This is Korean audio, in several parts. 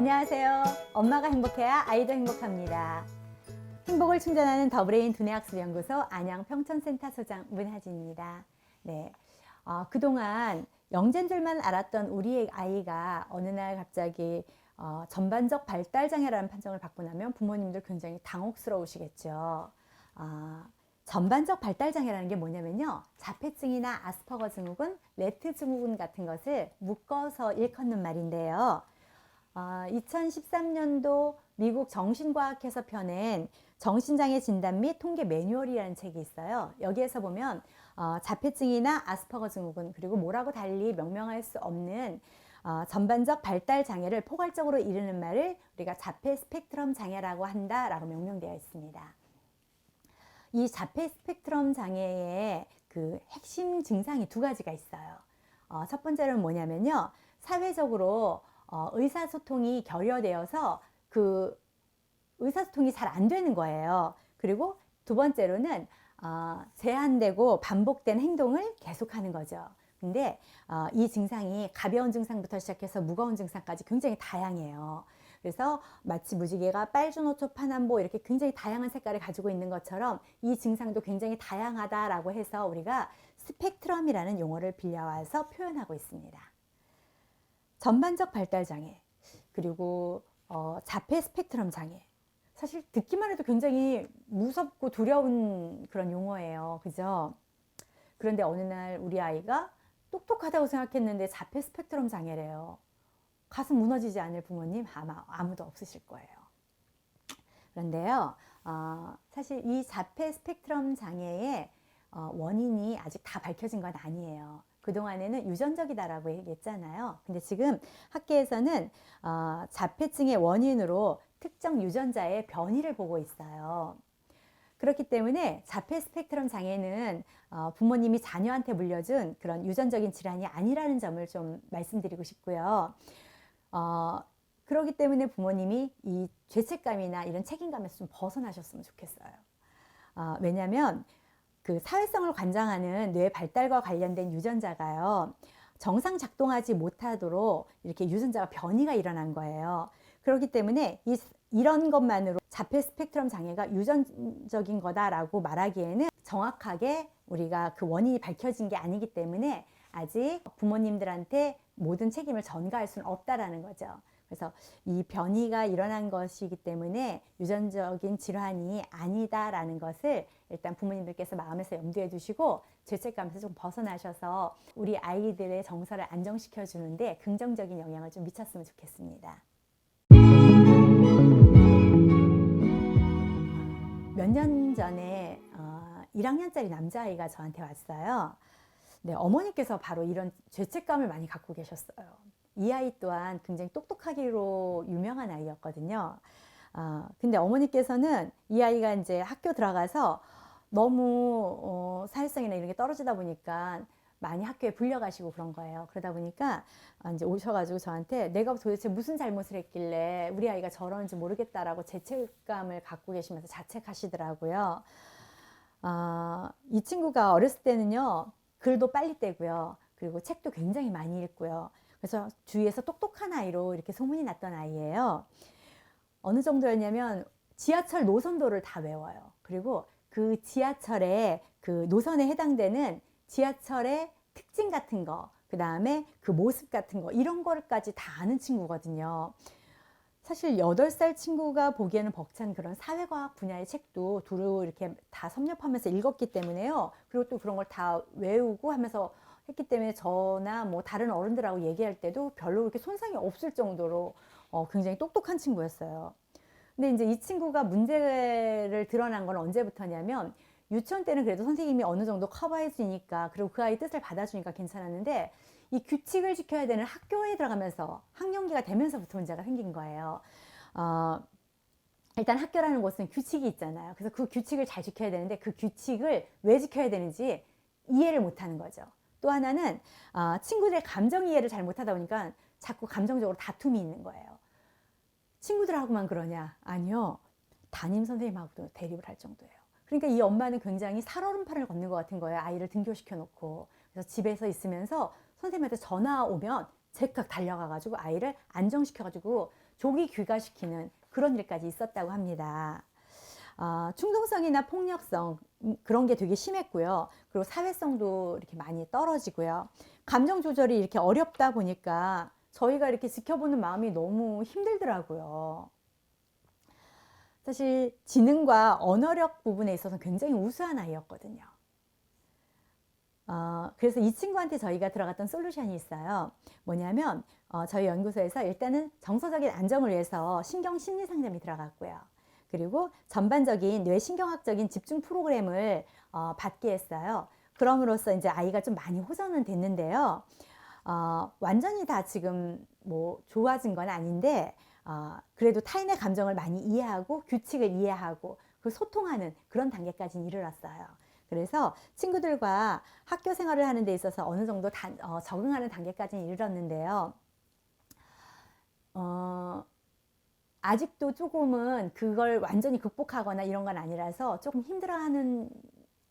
안녕하세요. 엄마가 행복해야 아이도 행복합니다. 행복을 충전하는 더브레인 두뇌학습연구소 안양 평촌센터 소장 문하진입니다. 네, 그동안 영재인 줄만 알았던 우리 아이가 어느 날 갑자기 전반적 발달장애라는 판정을 받고 나면 부모님들 굉장히 당혹스러우시겠죠. 전반적 발달장애라는 게 뭐냐면요, 자폐증이나 아스퍼거 증후군, 레트 증후군 같은 것을 묶어서 일컫는 말인데요. 2013년도 미국 정신과학회에서 펴낸 정신장애 진단 및 통계 매뉴얼이라는 책이 있어요. 여기에서 보면 자폐증이나 아스퍼거 증후군, 그리고 뭐라고 달리 명명할 수 없는 전반적 발달 장애를 포괄적으로 이르는 말을 우리가 자폐 스펙트럼 장애라고 한다라고 명명되어 있습니다. 이 자폐 스펙트럼 장애의 그 핵심 증상이 두 가지가 있어요. 첫 번째는 뭐냐면요, 사회적으로 의사소통이 결여되어서 그 의사소통이 잘 안 되는 거예요. 그리고 두 번째로는 제한되고 반복된 행동을 계속하는 거죠. 근데 이 증상이 가벼운 증상부터 시작해서 무거운 증상까지 굉장히 다양해요. 그래서 마치 무지개가 빨주노초 파남보 이렇게 굉장히 다양한 색깔을 가지고 있는 것처럼 이 증상도 굉장히 다양하다라고 해서 우리가 스펙트럼이라는 용어를 빌려와서 표현하고 있습니다. 전반적 발달 장애, 그리고 자폐 스펙트럼 장애, 사실 듣기만 해도 굉장히 무섭고 두려운 그런 용어예요. 그죠? 그런데 어느 날 우리 아이가 똑똑하다고 생각했는데 자폐 스펙트럼 장애래요. 가슴 무너지지 않을 부모님 아마 아무도 없으실 거예요. 그런데요, 사실 이 자폐 스펙트럼 장애의 원인이 아직 다 밝혀진 건 아니에요. 그동안에는 유전적이다라고 얘기했잖아요. 근데 지금 학계에서는 자폐증의 원인으로 특정 유전자의 변이를 보고 있어요. 그렇기 때문에 자폐 스펙트럼 장애는 부모님이 자녀한테 물려준 그런 유전적인 질환이 아니라는 점을 좀 말씀드리고 싶고요. 그렇기 때문에 부모님이 이 죄책감이나 이런 책임감에서 좀 벗어나셨으면 좋겠어요. 왜냐하면 그 사회성을 관장하는 뇌 발달과 관련된 유전자가요, 정상 작동하지 못하도록 이렇게 유전자가 변이가 일어난 거예요. 그렇기 때문에 이런 것만으로 자폐 스펙트럼 장애가 유전적인 거다라고 말하기에는 정확하게 우리가 그 원인이 밝혀진 게 아니기 때문에 아직 부모님들한테 모든 책임을 전가할 수는 없다라는 거죠. 그래서 이 변이가 일어난 것이기 때문에 유전적인 질환이 아니다라는 것을 일단 부모님들께서 마음에서 염두에 두시고 죄책감에서 좀 벗어나셔서 우리 아이들의 정서를 안정시켜 주는데 긍정적인 영향을 좀 미쳤으면 좋겠습니다. 몇 년 전에 1학년짜리 남자아이가 저한테 왔어요. 네, 어머니께서 바로 이런 죄책감을 많이 갖고 계셨어요. 이 아이 또한 굉장히 똑똑하기로 유명한 아이였거든요. 근데 어머니께서는 이 아이가 이제 학교 들어가서 너무 사회성이나 이런 게 떨어지다 보니까 많이 학교에 불려가시고 그런 거예요. 그러다 보니까 이제 오셔가지고 저한테 내가 도대체 무슨 잘못을 했길래 우리 아이가 저러는지 모르겠다라고 죄책감을 갖고 계시면서 자책하시더라고요. 이 친구가 어렸을 때는요, 글도 빨리 떼고요, 그리고 책도 굉장히 많이 읽고요. 그래서 주위에서 똑똑한 아이로 이렇게 소문이 났던 아이예요. 어느 정도였냐면 지하철 노선도를 다 외워요. 그리고 그 지하철의 그 노선에 해당되는 지하철의 특징 같은 거, 그 다음에 그 모습 같은 거, 이런 거까지 다 아는 친구거든요. 사실 8살 친구가 보기에는 벅찬 그런 사회과학 분야의 책도 두루 이렇게 다 섭렵하면서 읽었기 때문에요. 그리고 또 그런 걸 다 외우고 하면서 했기 때문에 저나 뭐 다른 어른들하고 얘기할 때도 별로 그렇게 손상이 없을 정도로 굉장히 똑똑한 친구였어요. 근데 이제 이 친구가 문제를 드러난 건 언제부터냐면, 유치원 때는 그래도 선생님이 어느 정도 커버해 주니까, 그리고 그 아이 뜻을 받아주니까 괜찮았는데, 이 규칙을 지켜야 되는 학교에 들어가면서 학년기가 되면서부터 문제가 생긴 거예요. 일단 학교라는 곳은 규칙이 있잖아요. 그래서 그 규칙을 잘 지켜야 되는데 그 규칙을 왜 지켜야 되는지 이해를 못하는 거죠. 또 하나는 친구들의 감정 이해를 잘 못하다 보니까 자꾸 감정적으로 다툼이 있는 거예요. 친구들하고만 그러냐? 아니요. 담임 선생님하고도 대립을 할 정도예요. 그러니까 이 엄마는 굉장히 살얼음판을 걷는 것 같은 거예요. 아이를 등교시켜 놓고. 그래서 집에서 있으면서 선생님한테 전화 오면 즉각 달려가가지고 아이를 안정시켜가지고 조기 귀가시키는 그런 일까지 있었다고 합니다. 충동성이나 폭력성 그런 게 되게 심했고요. 그리고 사회성도 이렇게 많이 떨어지고요. 감정 조절이 이렇게 어렵다 보니까 저희가 이렇게 지켜보는 마음이 너무 힘들더라고요. 사실 지능과 언어력 부분에 있어서 굉장히 우수한 아이였거든요. 그래서 이 친구한테 저희가 들어갔던 솔루션이 있어요. 뭐냐면 저희 연구소에서 일단은 정서적인 안정을 위해서 신경 심리 상담이 들어갔고요. 그리고 전반적인 뇌신경학적인 집중 프로그램을 받게 했어요. 그럼으로써 이제 아이가 좀 많이 호전은 됐는데요. 완전히 다 지금 뭐 좋아진 건 아닌데 그래도 타인의 감정을 많이 이해하고 규칙을 이해하고 그 소통하는 그런 단계까지는 이르렀어요. 그래서 친구들과 학교 생활을 하는 데 있어서 어느 정도 적응하는 단계까지는 이르렀는데요. 아직도 조금은 그걸 완전히 극복하거나 이런 건 아니라서 조금 힘들어하는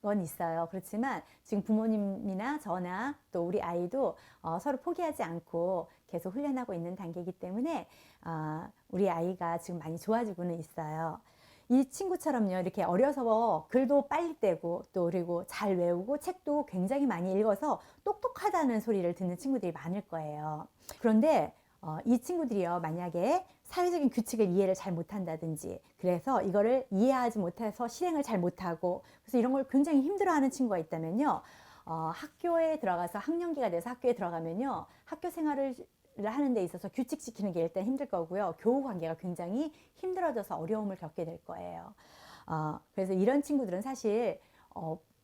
건 있어요. 그렇지만 지금 부모님이나 저나 또 우리 아이도 서로 포기하지 않고 계속 훈련하고 있는 단계이기 때문에 우리 아이가 지금 많이 좋아지고는 있어요. 이 친구처럼요, 이렇게 어려서 글도 빨리 떼고 또 그리고 잘 외우고 책도 굉장히 많이 읽어서 똑똑하다는 소리를 듣는 친구들이 많을 거예요. 그런데 이 친구들이요, 만약에 사회적인 규칙을 이해를 잘 못한다든지 그래서 이거를 이해하지 못해서 실행을 잘 못하고 그래서 이런 걸 굉장히 힘들어하는 친구가 있다면요, 학교에 들어가서 학년기가 돼서 학교에 들어가면요, 학교 생활을 하는 데 있어서 규칙 지키는 게 일단 힘들 거고요, 교우 관계가 굉장히 힘들어져서 어려움을 겪게 될 거예요. 그래서 이런 친구들은 사실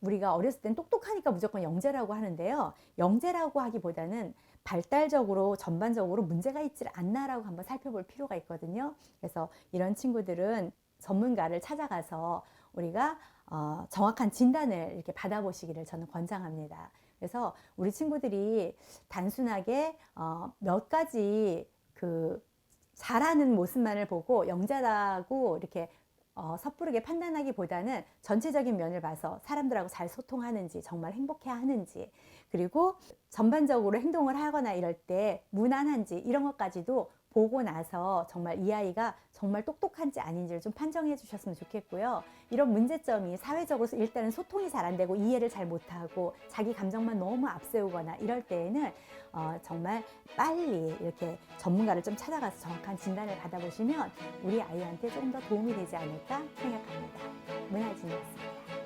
우리가 어렸을 땐 똑똑하니까 무조건 영재라고 하는데요, 영재라고 하기보다는 발달적으로 전반적으로 문제가 있지 않나라고 한번 살펴볼 필요가 있거든요. 그래서 이런 친구들은 전문가를 찾아가서 우리가 정확한 진단을 이렇게 받아보시기를 저는 권장합니다. 그래서 우리 친구들이 단순하게 몇 가지 그 잘하는 모습만을 보고 영재라고 이렇게 섣부르게 판단하기보다는 전체적인 면을 봐서 사람들하고 잘 소통하는지, 정말 행복해 하는지, 그리고 전반적으로 행동을 하거나 이럴 때 무난한지 이런 것까지도 보고 나서 정말 이 아이가 정말 똑똑한지 아닌지를 좀 판정해 주셨으면 좋겠고요. 이런 문제점이 사회적으로 일단은 소통이 잘 안 되고 이해를 잘 못하고 자기 감정만 너무 앞세우거나 이럴 때에는 정말 빨리 이렇게 전문가를 좀 찾아가서 정확한 진단을 받아보시면 우리 아이한테 조금 더 도움이 되지 않을까 생각합니다. 문화진이었습니다.